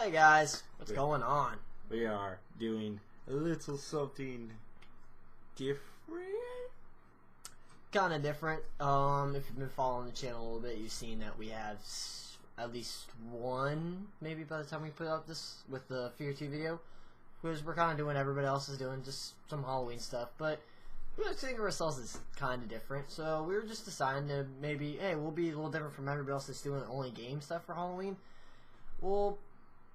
Hey guys, what's going on? We are doing a little something different. Kind of different. If you've been following the channel a little bit, you've seen that we have at least one, maybe by the time we put out this with the Fear 2 video, because we're kind of doing what everybody else is doing, just some Halloween stuff. But we like to think of ourselves as kind of different, so we were just deciding to maybe, hey, we'll be a little different from everybody else that's doing only game stuff for Halloween. We'll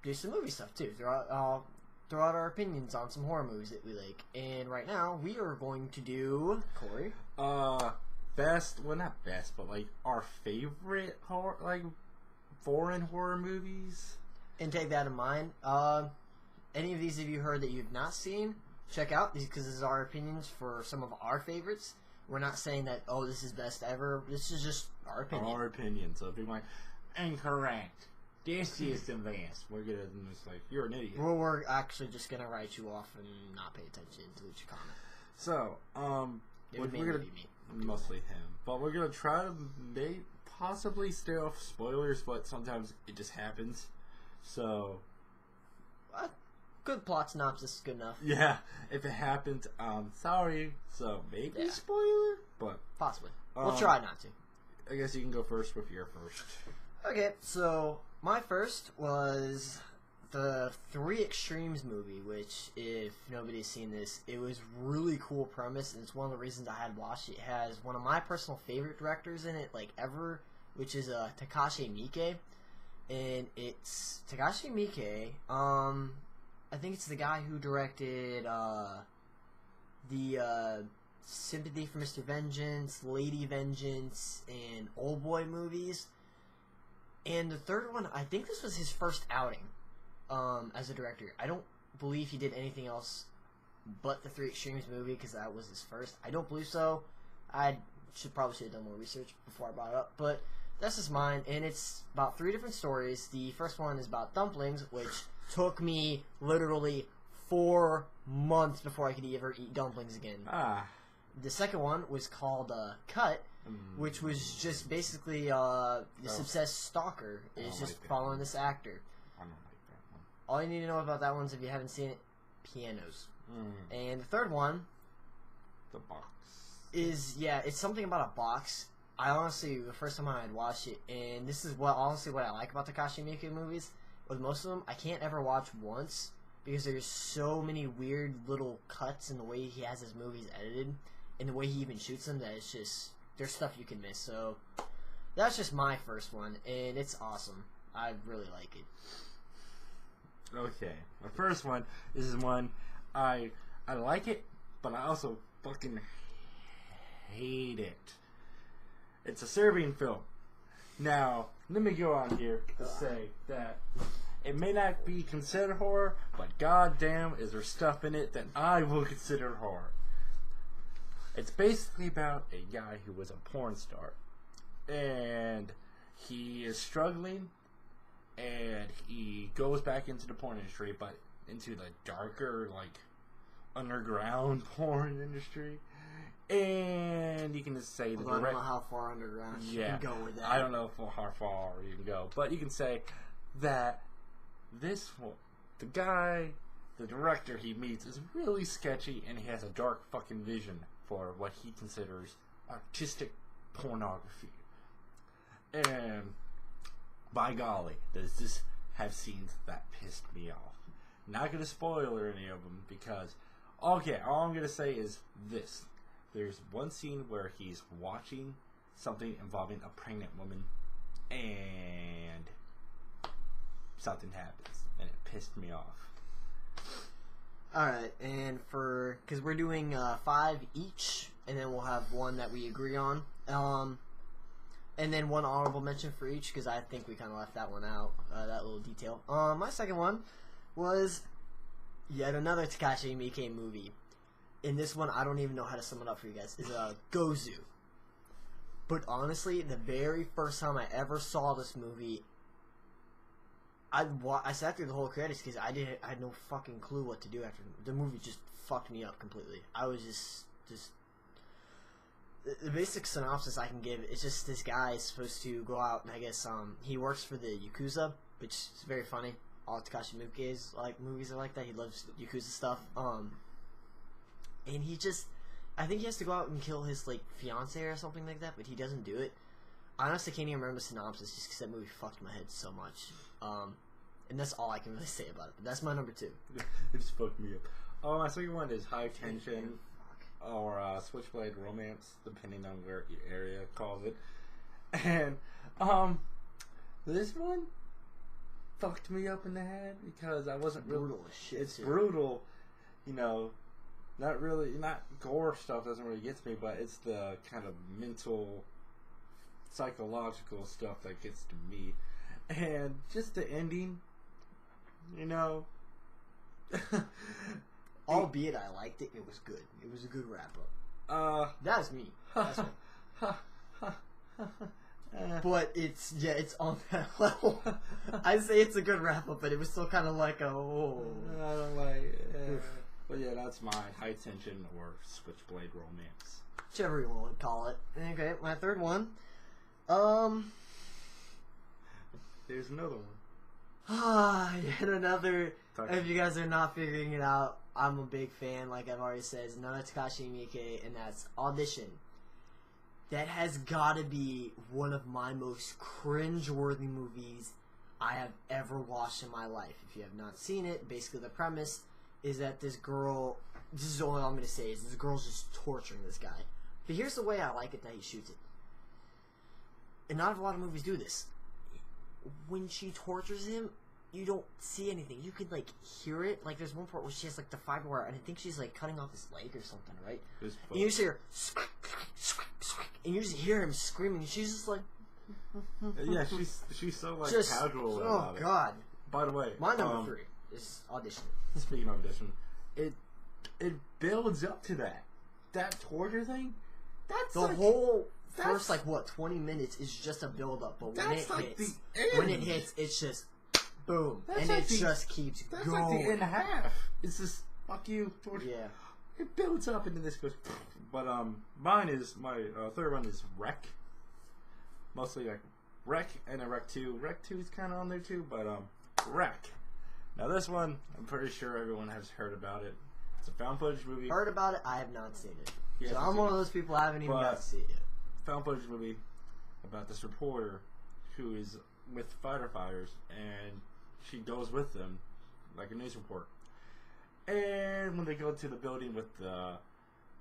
do some movie stuff too. Throw out our opinions on some horror movies that we like. And right now, we are going to do Corey. Best, well, not best, but like our favorite horror, like foreign horror movies. And take that in mind. Any of these have you heard that you've not seen? Check out these because this is our opinions for some of our favorites. We're not saying that this is best ever. This is just our opinion. Our opinion. So if you're like incorrect, this is the best. We're gonna just like you're an idiot. Well, we're actually just gonna write you off and not pay attention to what you comment. So It we're gonna mostly him, but we're gonna try to possibly stay off spoilers, but sometimes it just happens. So good plot synopsis is good enough. yeah, if it happens, sorry. So maybe spoiler, but possibly. We'll try not to. I guess you can go first with your first. Okay, so my first was the Three Extremes movie, which, if nobody's seen this, it was really cool premise, and it's one of the reasons I had watched it. It has one of my personal favorite directors in it, like ever, which is Takashi Miike, and it's Takashi Miike. I think it's the guy who directed the Sympathy for Mr. Vengeance, Lady Vengeance, and Old Boy movies. And the third one, I think this was his first outing as a director. I don't believe he did anything else but the Three Extremes movie because that was his first. I don't believe so. I probably should have done more research before I brought it up. But that's just mine, and it's about 3 different stories. The first one is about dumplings, which took me literally 4 months before I could ever eat dumplings again. The second one was called Cut, which was just basically this obsessed stalker is just following this actor. I don't like that one. All you need to know about that one is if you haven't seen it, pianos. And the third one, the box, is it's something about a box. I honestly, the first time I had watched it, and this is what I like about Takashi Miike movies. With most of them, I can't ever watch once because there's so many weird little cuts in the way he has his movies edited, and the way he even shoots them, that it's just, there's stuff you can miss. So that's just my first one, and it's awesome. I really like it. Okay, my first one, this is one I like it, but I also fucking hate it. It's a Serbian film. Now, let me go on here to say that it may not be considered horror, but goddamn is there stuff in it that I will consider horror. It's basically about a guy who was a porn star, and he is struggling, and he goes back into the porn industry, but into the darker, like, underground porn industry. And you can just say I don't know how far underground you can go with that. I don't know how far you can go, but you can say that the guy, the director he meets is really sketchy, and he has a dark fucking vision for what he considers artistic pornography. And by golly, does this have scenes that pissed me off? Not gonna spoil any of them because, okay, all I'm gonna say is this. There's one scene where he's watching something involving a pregnant woman, and something happens, and it pissed me off. Alright, and because we're doing 5 each, and then we'll have one that we agree on, and then one honorable mention for each, because I think we kind of left that one out, that little detail. My second one was yet another Takashi Miike movie. In this one, I don't even know how to sum it up for you guys, is Gozu. But honestly, the very first time I ever saw this movie, I sat through the whole credits because I had no fucking clue what to do after the movie. Just fucked me up completely. I was just the basic synopsis I can give is just this guy is supposed to go out, and I guess he works for the Yakuza, which is very funny. all Takashi Miike's like movies are like that. He loves Yakuza stuff. And he just, I think he has to go out and kill his like fiance or something like that, but he doesn't do it. I honestly can't even remember the synopsis just because that movie fucked my head so much. And that's all I can really say about it. But that's my number 2. It just fucked me up. Oh, my second one is High Tension or Switchblade Romance, depending on where your area calls it. And this one fucked me up in the head because I wasn't really. Brutal as shit. It's brutal, you know. Not really, not gore stuff doesn't really get to me, but it's the kind of mental, psychological stuff that gets to me. And just the ending, you know. Albeit I liked it, it was good. It was a good wrap up. That's me. That's me. But it's on that level. I say it's a good wrap up, but it was still kind of like a oh. I don't like it. But yeah, that's mine. High Tension or Switchblade Romance. Whichever you want to call it. Okay, my third one. There's another one. Yet another. If you guys are not figuring it out, I'm a big fan, like I've already said. It's another Takashi Miike, and that's Audition. That has gotta be one of my most cringe-worthy movies I have ever watched in my life. If you have not seen it, basically the premise is that this girl, this is all I'm going to say, is this girl's just torturing this guy. But here's the way I like it that he shoots it. And not a lot of movies do this. When she tortures him, you don't see anything. You could, like, hear it. Like, there's one part where she has, like, the fiber wire, and I think she's, like, cutting off his leg or something, right? And you just hear, and you just hear him screaming, and she's just like... Yeah, she's so, like, just, casual oh, about it. God. By the way... My number 3 is Audition. Speaking of Audition, it builds up to that. That torture thing, that's the like, whole first, like, what, 20 minutes is just a build-up, but when it like hits, the end. when it hits, it's just... Boom. That's And like it just keeps that's going. like the end half. It's just fuck you, torture. Yeah. It builds up into this goes. But mine is my third one is Wreck. Mostly like Wreck and a Wreck 2. Wreck 2 is kind of on there too, but Wreck. Now this one, I'm pretty sure everyone has heard about it. It's a found footage movie. Heard about it, I have not seen it. Yeah, so I'm one of those people I haven't even got to see it yet. Found footage movie about this reporter who is with firefighters and she goes with them like a news report. And when they go to the building with the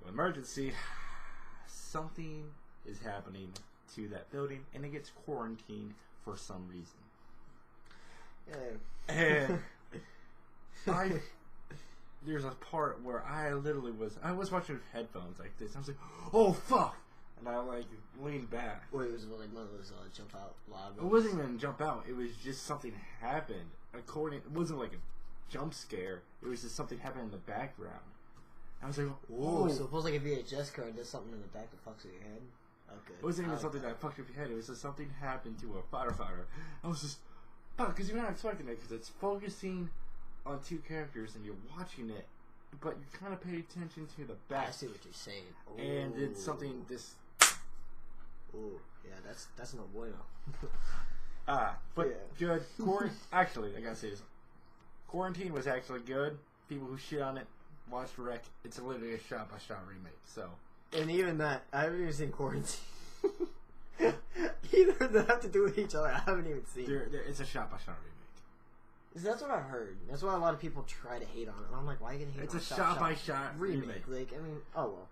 emergency, something is happening to that building and it gets quarantined for some reason. Yeah. And there's a part where I was watching with headphones like this. I was like, oh fuck! And I like leaned back. Wait, it was like one of those jump out loud. It wasn't even jump out. It was just something happened. It wasn't like a jump scare. It was just something happened in the background. I was like, whoa. So it feels like a VHS card does something in the back that fucks with your head. Okay. It wasn't even something that fucked with your head. It was just something happened to a firefighter. I was just, because you're not expecting it, because it's focusing on two characters and you're watching it, but you kind of pay attention to the back. I see what you're saying. Ooh. And it's something Oh, yeah, that's no bueno. But yeah. good. Actually, I gotta say this. Quarantine was actually good. People who shit on it watched Wreck. It's literally a shot-by-shot remake. So, and even that, I haven't even seen Quarantine. Either they have to do with each other. I haven't even seen. It's a shot-by-shot remake. That's what I've heard. That's why a lot of people try to hate on it. And I'm like, why are you gonna hate it's on it? It's a shot-by-shot remake. Like, I mean, oh well.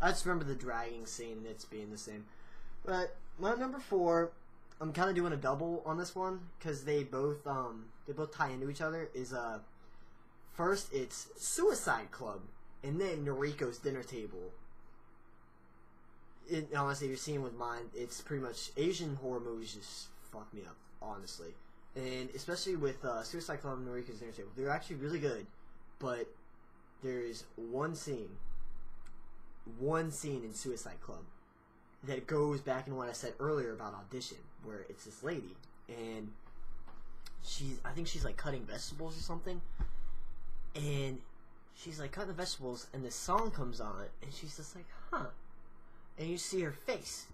I just remember the dragging scene and it's being the same. But my number 4, I'm kind of doing a double on this one because they both tie into each other. Is first it's Suicide Club and then Noriko's Dinner Table. Honestly, you're seeing with mine, it's pretty much Asian horror movies just fuck me up, honestly. And especially with Suicide Club and Noriko's Dinner Table, they're actually really good. But there is one scene in Suicide Club that goes back in what I said earlier about Audition, where it's this lady, and I think she's like cutting vegetables or something, and she's like cutting the vegetables, and this song comes on, and she's just like, huh, and you see her face,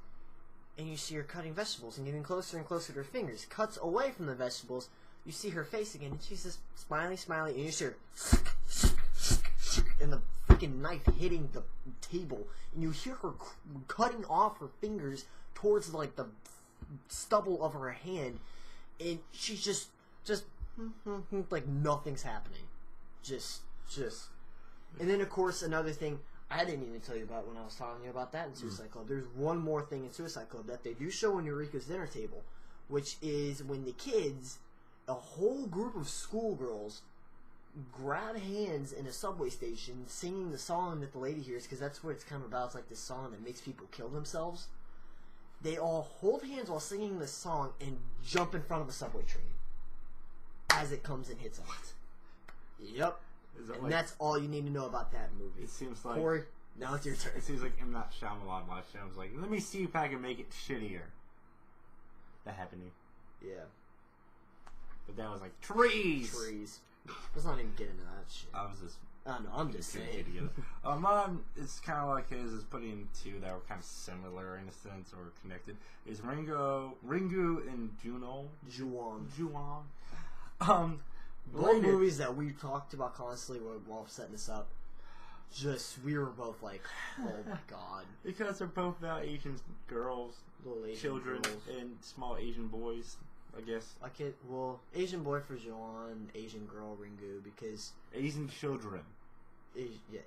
and you see her cutting vegetables, and getting closer and closer to her fingers, cuts away from the vegetables you see her face again, and she's just smiley, and you see her, and the freaking knife hitting the table, and you hear her cutting off her fingers towards like the stubble of her hand, and she's just like nothing's happening, just. And then of course another thing I didn't even tell you about when I was telling you about that in Suicide Club. There's one more thing in Suicide Club that they do show in Eureka's dinner table, which is when the kids, a whole group of schoolgirls, grab hands in a subway station singing the song that the lady hears, because that's what it's kind of about. It's like this song that makes people kill themselves. They all hold hands while singing this song and jump in front of the subway train as it comes and hits them. Yep. And that's all you need to know about that movie. It seems like... Corey, now it's your turn. It seems like M. Night Shyamalan watched it. I was like, let me see if I can make it shittier. That happened to me. Yeah. But that was like, trees! Let's not even get into that shit. I was just... I know, I'm just saying. Mine is kind of like his, is putting two that were kind of similar in a sense, or connected. Is Ringu and Ju-on. Both movies that we talked about constantly while setting this up. We were both like, oh my god. Because they're both about Asian girls, little Asian children, girls. And small Asian boys, I guess. Asian boy for Joan, Asian girl Ringu, because... Asian children.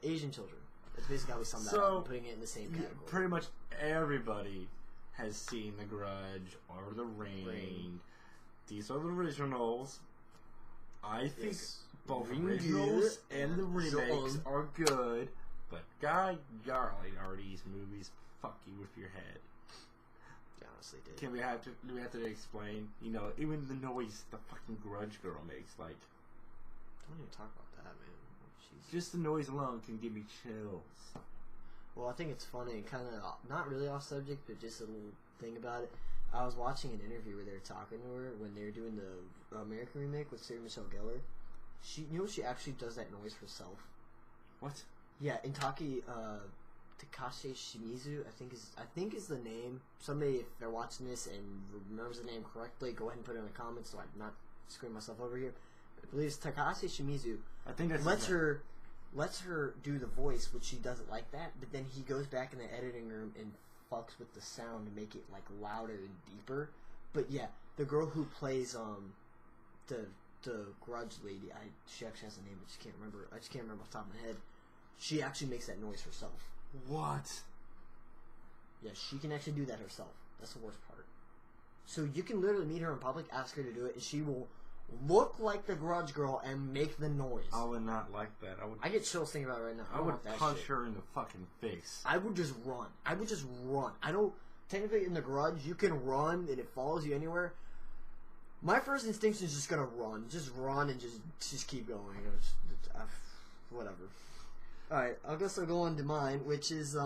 Asian children. That's basically how we sum that up, and putting it in the same category. Pretty much everybody has seen The Grudge or The Ring. These are the originals. I think both originals and the remakes are good, but God darling, are these movies fuck you with your head? They honestly did. Do we have to explain? You know, even the noise the fucking Grudge girl makes, like... Don't even talk about that, man. Jeez. Just the noise alone can give me chills. Well, I think it's funny, kind of, not really off subject, but just a little thing about it. I was watching an interview where they were talking to her when they were doing the American remake with Sarah Michelle Gellar. She actually does that noise herself. What? Yeah, in Takashi Shimizu, I think is the name. Somebody, if they're watching this and remembers the name correctly, go ahead and put it in the comments so I'm not screwing myself over here. I believe it's Takashi Shimizu. I think that's lets her do the voice, which she doesn't like that, but then he goes back in the editing room and fucks with the sound to make it like louder and deeper. But yeah, the girl who plays the Grudge lady, she actually has a name, I just can't remember off the top of my head. She actually makes that noise herself. What? Yeah, she can actually do that herself. That's the worst part. So you can literally meet her in public, ask her to do it, and she will look like the Grudge girl and make the noise. I would not like that. I get chills thinking about it right now. I would punch her in the fucking face. I would just run. I don't... Technically, in the Grudge, you can run and it follows you anywhere. My first instinct is just gonna run. Just run and just keep going. Whatever. Alright, I guess I'll go on to mine, which is,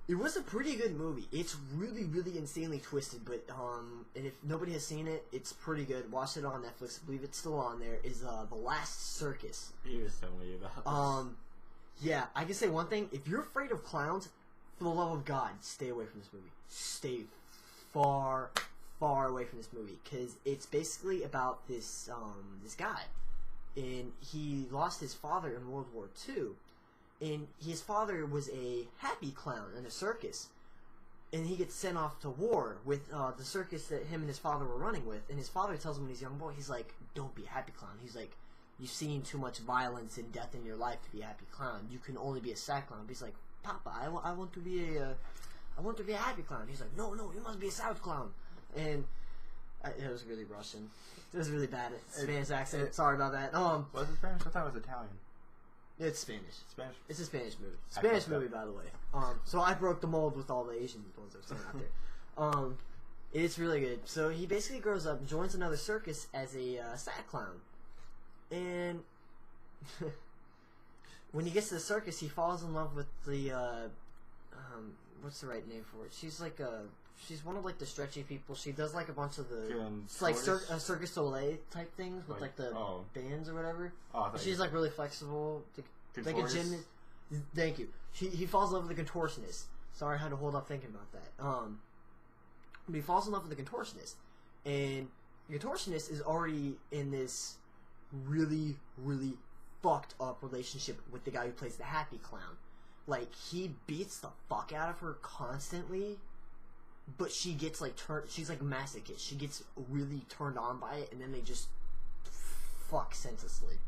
it was a pretty good movie. It's really, really insanely twisted, but, and if nobody has seen it, it's pretty good. Watch it on Netflix. I believe it's still on there. Is, The Last Circus. You was telling me about this. Yeah, I can say one thing. If you're afraid of clowns, for the love of God, stay away from this movie. Stay far, far away from this movie, because it's basically about this guy, and he lost his father in World War II, and his father was a happy clown in a circus, and he gets sent off to war with the circus that him and his father were running with, and his father tells him when he's a young boy, he's like, don't be a happy clown. He's like, you've seen too much violence and death in your life to be a happy clown. You can only be a sad clown. But he's like, Papa, I want to be a happy clown. He's like, no, you must be a sad clown. And it was really Russian. It was really bad Spanish accent. Sorry about that. Was it Spanish? I thought it was Italian. It's Spanish. Spanish? It's a Spanish movie. Spanish movie, by the way. So I broke the mold with all the Asian ones I've seen out there. It's really good. So he basically grows up and joins another circus as a sad clown. And when he gets to the circus, he falls in love with the, what's the right name for it? She's like she's one of like the stretchy people. She does like a bunch of the like Circus Soleil type things with like the bands or whatever. Oh, she's like really flexible, like a gymnast. Thank you. He falls in love with the contortionist. Sorry, I had to hold up thinking about that. But he falls in love with the contortionist, and your contortionist is already in this really, really fucked up relationship with the guy who plays the happy clown. Like, he beats the fuck out of her constantly, but she gets, like, she's like a masochist. She gets really turned on by it, and then they just fuck senselessly.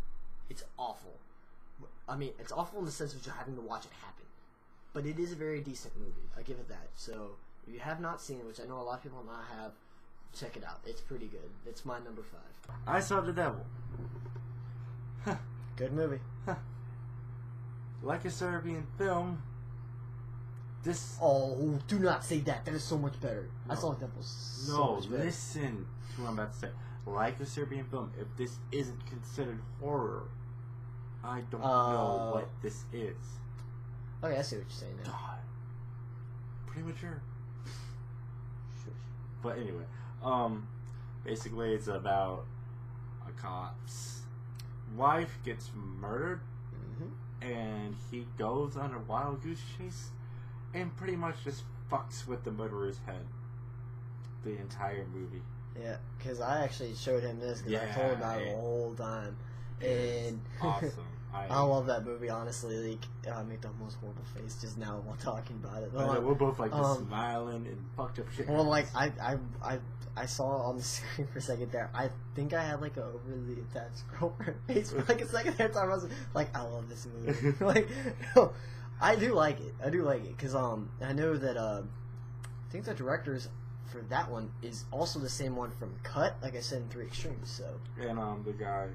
It's awful. I mean, it's awful in the sense of just having to watch it happen. But it is a very decent movie. I give it that. So, if you have not seen it, which I know a lot of people not have, check it out. It's pretty good. It's my number 5. I Saw the Devil. Good movie. Like a Serbian film, this... Oh, do not say that. That is so much better. No. I Saw the Devil so No, much better. listen to what I'm about to say. Like a Serbian film, if this isn't considered horror, I don't know what this is. Okay, I see what you're saying now. God. Premature. Shush. But anyway, basically it's about a cop's wife gets murdered, and he goes on a wild goose chase, and pretty much just fucks with the murderer's head the entire movie. Yeah, because I actually showed him this because I told him about it the whole time. And awesome. I love that movie, honestly. Like, I make the most horrible face just now while talking about it. I know, we're both like just smiling and fucked up shit. Well, like, I saw on the screen for a second there. I think I had like a overly attached girlfriend face for like a second there. Time I was like, I love this movie. Like, no, I do like it. I do like it because I know that I think the directors for that one is also the same one from Cut. Like I said in 3 Extremes. So and the guy.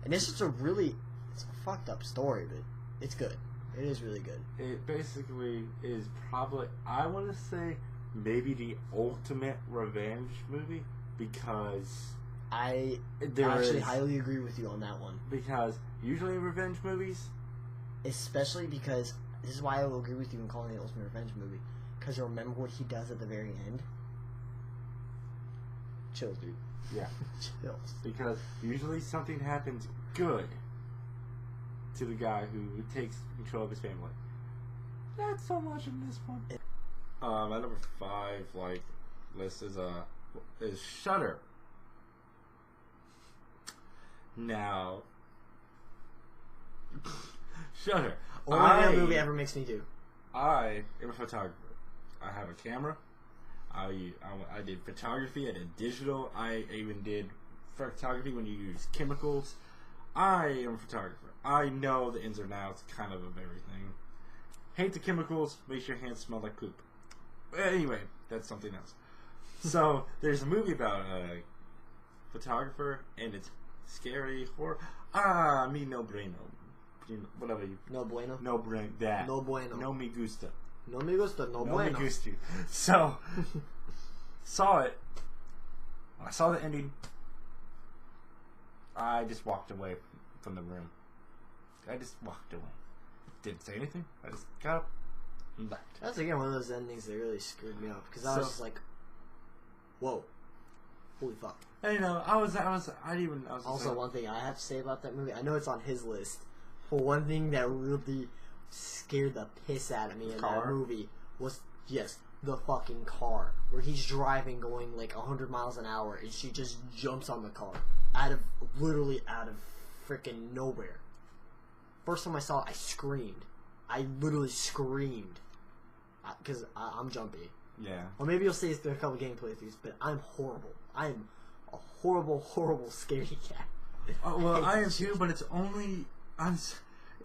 And it's just it's a fucked up story, but it's good. It is really good. It basically is probably, I want to say, maybe the ultimate revenge movie, because I actually highly agree with you on that one. Because usually revenge movies, especially because this is why I will agree with you in calling it the ultimate revenge movie. Because remember what he does at the very end. Chills, dude. Yeah. Chills. Because usually something happens good to the guy who takes control of his family. Not so much in this one. My number 5 list is Shudder. Now, Shudder. Only movie ever makes me do. I am a photographer. I have a camera. I did photography. I did digital. I even did photography when you use chemicals. I am a photographer. I know the ins and outs kind of everything. Hate the chemicals. Makes your hands smell like poop. Anyway, that's something else. So there's a movie about a photographer, and it's scary horror. Me no bueno. Whatever you. No bueno. No brain. That. No bueno. No me gusta. No me gusta. No No bueno. me gusta. So saw it. When I saw the ending, I just walked away from the room. I just walked away. Didn't say anything. I just got up and left. That's again one of those endings that really screwed me up because I was just like, "Whoa, holy fuck!" And, you know, I was also like, one thing I have to say about that movie. I know it's on his list, but one thing that really scared the piss out of me in that movie was the fucking car where he's driving going like 100 miles an hour and she just jumps on the car literally out of freaking nowhere. First time I saw it, I screamed. I literally screamed because I'm jumpy. Yeah. Or maybe you'll see a couple gameplay throughs, but I'm horrible. I'm a horrible, horrible scaredy cat. Well, I am too, but it's only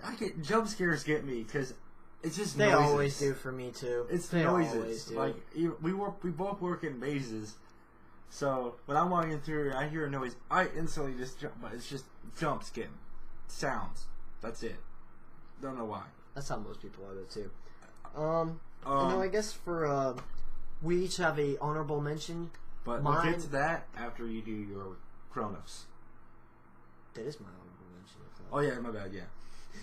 I get jump scares get me because it's just they noises. always do for me too. It's they noises. Always do. Like we both work in mazes, so when I'm walking through and I hear a noise, I instantly just jump. But it's just jumps getting sounds. That's it. Don't know why. That's how most people are though too. I guess for we each have a honorable mention. But we'll get to that after you do your Chronos. That is my honorable mention. Oh yeah, my bad. Yeah.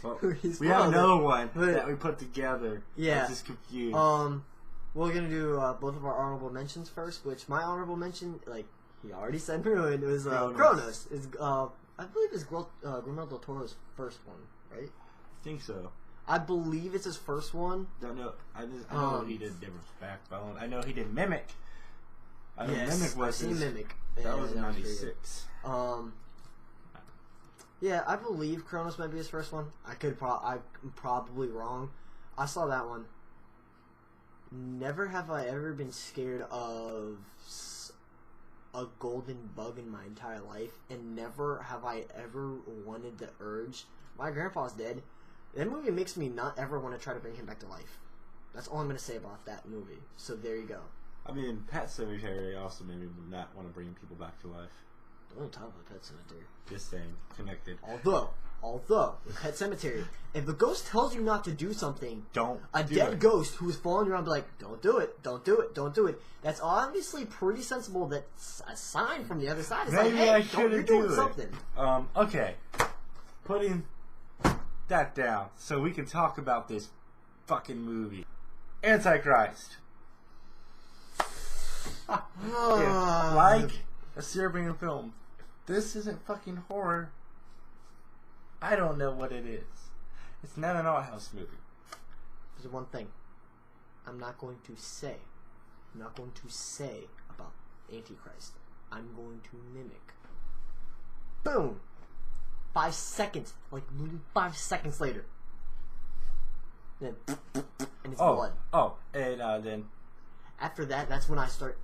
Well, He's we have another father. one But- that we put together. Yeah. I'm just confused. We're gonna do both of our honorable mentions first. Which my honorable mention, like he already said, ruined. It was Chronos. Is I believe it's Guillermo del Toro's first one, right? I think so. I believe it's his first one. Don't know. I know he did Devil's Backbone. I know he did Mimic. I know Yes, Mimic was I've seen his- Mimic. That Yeah, was in pretty good. '96. Yeah, I believe Kronos might be his first one. I'm probably wrong. I saw that one. Never have I ever been scared of a golden bug in my entire life, and never have I ever wanted the urge. My grandpa's dead. That movie makes me not ever want to try to bring him back to life. That's all I'm going to say about that movie. So there you go. I mean, Pet Sematary also made me not want to bring people back to life. Don't talk about Pet Cemetery. Just saying, connected. Although, with Pet Cemetery, if the ghost tells you not to do something, Don't a do dead it. ghost who is following you around be like, don't do it, don't do it, don't do it. That's obviously pretty sensible. That's a sign from the other side. It's Maybe like, hey, I you're shouldn't doing do it. something. Okay. Putting that down so we can talk about this fucking movie. Antichrist. Yeah, like a Serbian film. This isn't fucking horror. I don't know what it is. It's not an art house movie. There's one thing I'm not going to say. I'm not going to say about Antichrist. I'm going to mimic. Boom! 5 seconds. Like, 5 seconds later. Then, and it's blood. And then After that, that's when I start...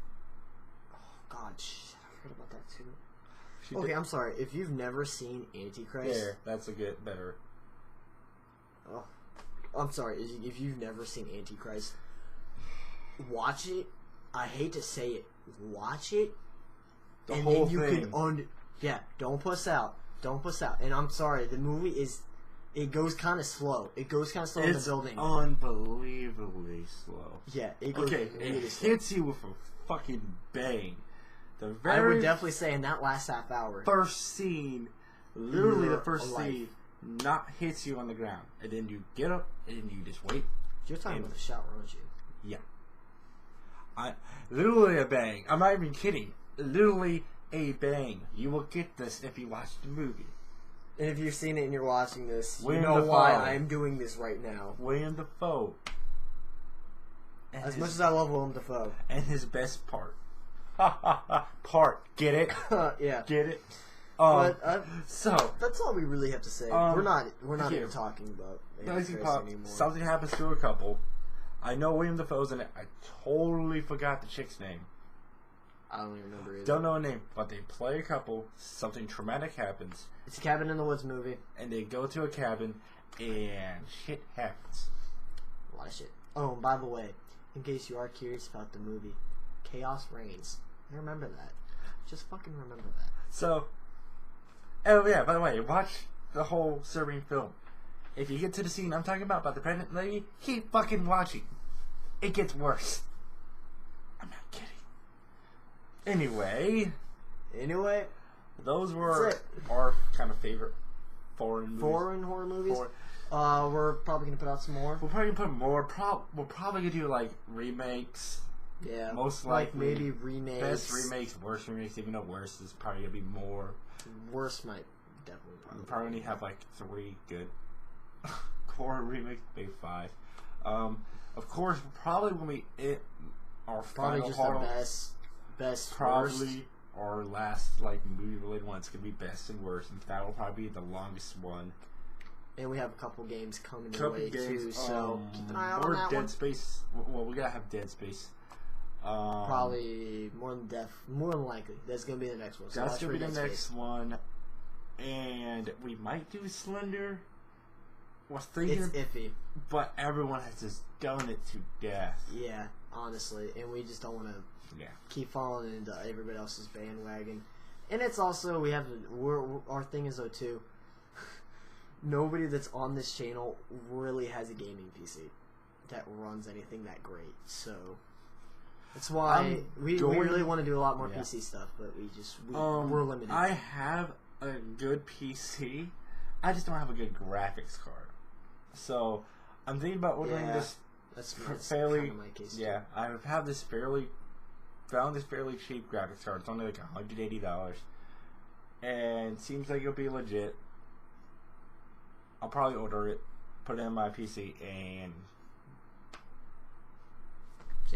Oh, God. I heard about that, too. Okay, I'm sorry. If you've never seen Antichrist... There, that's a good, better. Oh, I'm sorry. If you've never seen Antichrist, watch it. I hate to say it. Watch it. The and whole then you thing. can yeah, don't puss out. Don't puss out. And I'm sorry, the movie is... It goes kind of slow. It goes kind of slow in the building. Unbelievably slow. Yeah, it goes Okay, really it slow. hits you with a fucking bang. The I very would definitely say in that last half hour. first scene, literally the You're first alive. scene, not hits you on the ground, and then you get up and then you just wait. You're talking and- about the shower, aren't you? Yeah, literally a bang. I'm not even kidding. Literally a bang. You will get this if you watch the movie. And if you've seen it and you're watching this, William you know why Dafoe. I am doing this right now. William Dafoe. And As his, much as I love Willem Dafoe. and his best part. Get it? Yeah. Get it? But So, that's all we really have to say. We're not even talking about Daisy Antichrist Pop, anymore. something happens to a couple. I know William Dafoe's in it. I totally forgot the chick's name. I don't even remember either. Don't know her name, but they play a couple. Something traumatic happens, It's a Cabin in the Woods movie. and they go to a cabin, and shit happens. A lot of shit. Oh, and by the way, in case you are curious about the movie, Chaos Reigns. Remember that. Just fucking remember that. So, oh yeah, by the way, watch the whole Serbian film. If you get to the scene I'm talking about the pregnant lady, keep fucking watching. It gets worse. I'm not kidding. Anyway, those were That's it. our kind of favorite foreign movies. Foreign horror movies. Foreign- We're probably gonna put out some more. We'll probably put more. We're probably gonna do like remakes. Yeah. Most like likely. maybe remakes. Best remakes, worst remakes. Even though worst is probably gonna be more. Worst might definitely We probably only have like 3 good horror remakes, maybe 5. Of course, probably when we our Probably final just horror, the best probably worst. our last like movie related one. It's gonna be best and worst, and that will probably be the longest one. And we have a couple games coming your Couple way games. too, so keep an eye out on Or that Dead one. Space. Well, we gotta have Dead Space. Probably more than likely. That's gonna be the next one. So That's watch gonna for be the Dead next Space. one, and we might do Slender. Was thinking, It's iffy. but everyone has just done it to death. Yeah, honestly, and we just don't want to Yeah. keep falling into everybody else's bandwagon. And it's also our thing is though too. Nobody that's on this channel really has a gaming PC that runs anything that great. So that's why we really want to do a lot more Yeah. PC stuff, but we're limited. I have a good PC. I just don't have a good graphics card. So I'm thinking about ordering Yeah. this. that's fairly- kind of my case. Yeah, I have this found this fairly cheap graphics card. It's only like $180, and seems like it'll be legit. I'll probably order it, put it in my PC, and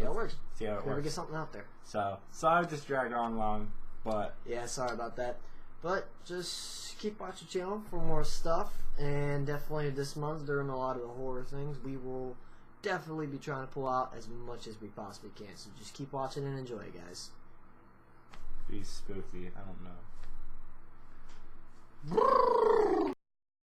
See how it works. See how it Never works. get something out there. So sorry this dragged on long, but Yeah, sorry about that. But just keep watching the channel for more stuff. And definitely this month, during a lot of the horror things, we will definitely be trying to pull out as much as we possibly can. So just keep watching and enjoy, guys. be spooky. I don't know.